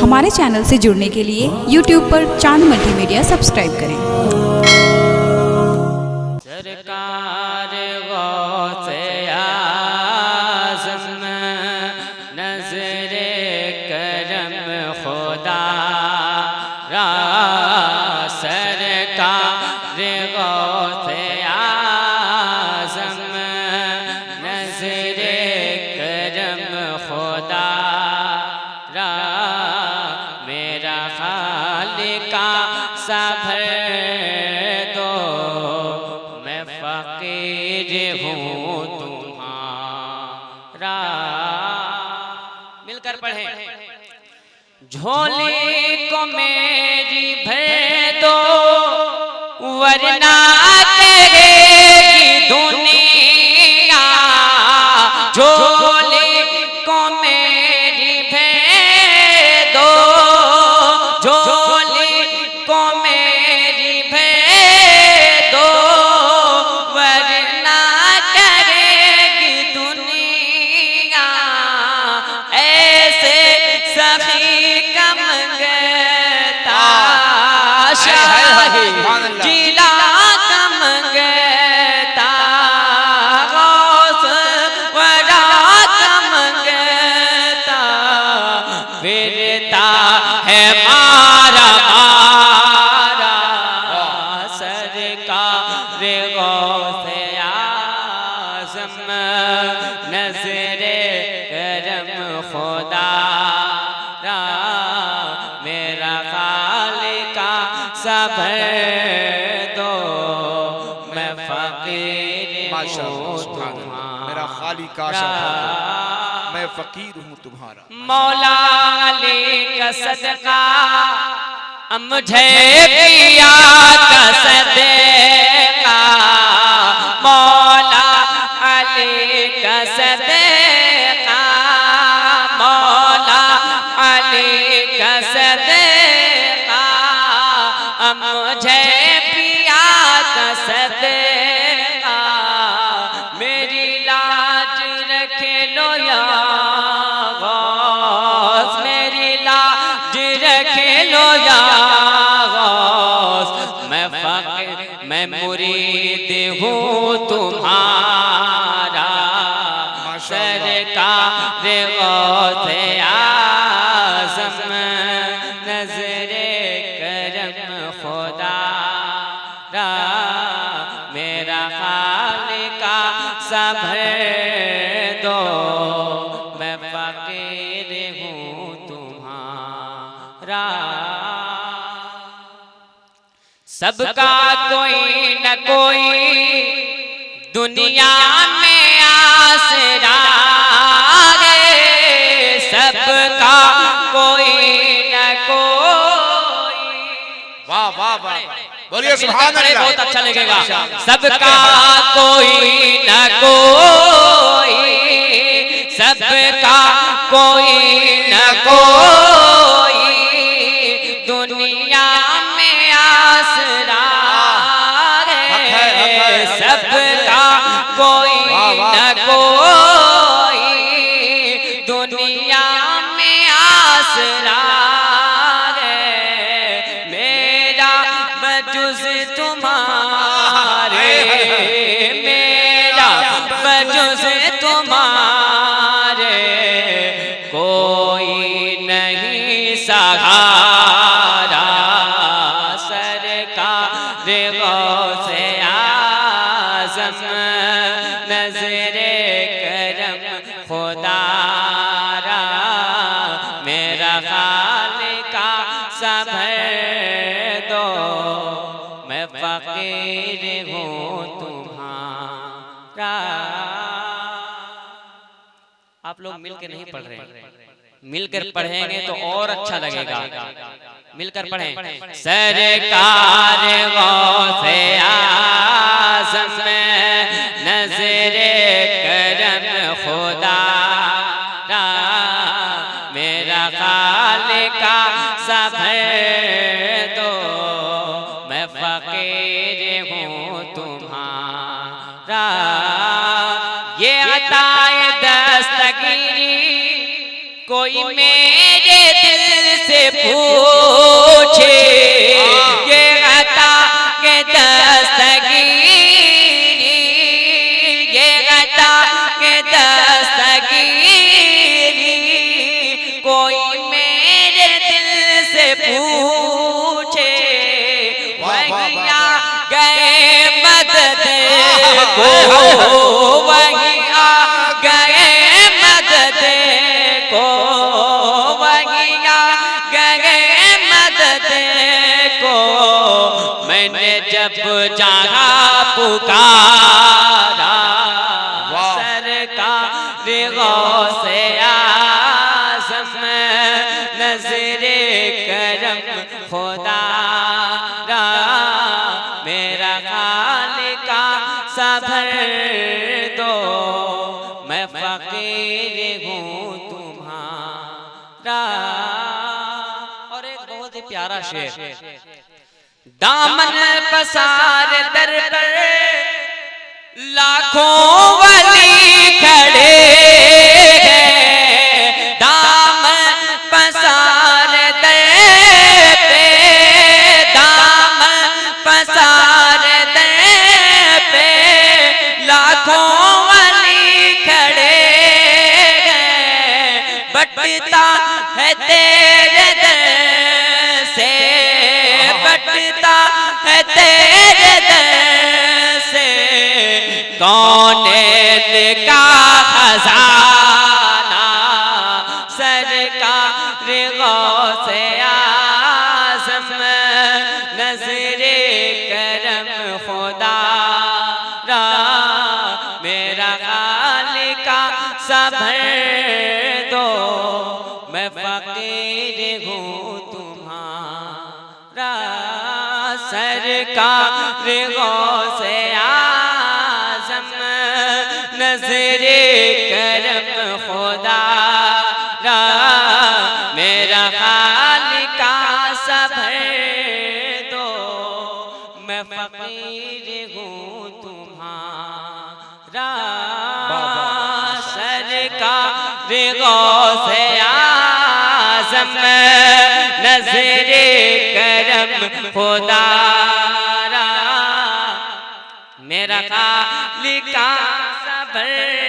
हमारे चैनल से जुड़ने के लिए YouTube पर चांद मल्टीमीडिया सब्सक्राइब करें। सरकार गौसे आज़म नज़रे करम खुदा रा, सरकार गौसे आज़म नज़रे करम खुदा रा, मेरा खालिका सभर दो, मैं फकीर हूँ तुम्हारा। मिलकर पढ़े। झोली को मेरी भर दो, वरना कहेगी दुनिया। झोली को मेरी भर दो, झोली को मेरी भर दो, वरना करेगी दुनिया। ऐसे सखी का मंगता शाही जिला का मंगता, गौस वरा का मंगता, फिरता है मारा मारा। सरकार गौसे आज़म नज़रे करम खुदा रा, मेरा खालिका सभर दो, मैं फकीर हूँ तुम्हारा। मेरा खालिका मैं फकीर हूँ तुम्हारा। मौला अली का सदका मुझे पिया का सदका, मौला अली का सदका, मौला अली का सदका, मुझे पिया का सदका। मेरी लाज रख लो या गौस, मेरी लाज रख लो या गौस, मैं फकीर मैं मुरीद हूँ तुम्हारा। सरकार गौसे आज़म नज़रे करम खुदा रा, मेरा खालिका सभर दो, मैं फकीर हूँ तुम्हारा। सबका कोई न कोई दुनिया में आसरा है, सबका कोई न कोई। वाह वाह वाह, बोलिए सुभान अल्लाह। बहुत अच्छा लगेगा। सबका कोई न कोई, सबका कोई न कोई, दुनिया में आसरा है, सबका कोई न कोई, दुनिया में आसरा है। मेरा बजुज़ तुम्हारे, मेरा बजुज़ तुम्हारे, कोई नहीं सहारा। सरकार गौसे आज़म नज़रे करम खुदा रा, मेरा खालिका सभर दो, मैं फकीर हूँ तुम्हारा। आप लोग मिलकर नहीं पढ़ रहे, मिलकर पढ़ेंगे तो और अच्छा लगेगा। मिलकर पढ़ें। सरकार गौसे आज़म नज़रे करम खुदा रा, मेरा खालिका सभर दो, मैं फकीर हूँ तुम्हारा। ये अताए दस्तगीरी कोई मेरे दिल से पूछे ये अता के दस्तगीरी, ये अता के दस्तगीरी, कोई मेरे दिल से पूछे वही आ गए मदद को, वही आ गए मदद को, वही आ गए मदद को। मैंने जब जहाँ पुकारा सरकार गौसे आज़म, नज़रे करम खुदा रा, मेरा खालिका सबर दो, मैं फकीर हूँ तुम्हारा। और एक बहुत ही प्यारा शेर, दामन पसार दर पर लाखों वली खड़े हैं, दामन पसार दर पे, दामन पसार दर पे लाखों वली खड़े हैं, बटता है तेरे दर से, बटता है तेरे दर से, कौनैन का खजाना सरकार गौसे आज़म, नज़रे करम खुदा रा, मेरा खालिका सबर दो, मैं फकीर हूँ तुम्हारा। सरकार गौसे आज़म, नज़रे करम खुदा रा, मेरा खालिका सबर दो, मैं फकीर हूँ तुम्हारा। सरकार गौसे आज़म, नज़रे करम खुदा रा, मेरा खालिका सबर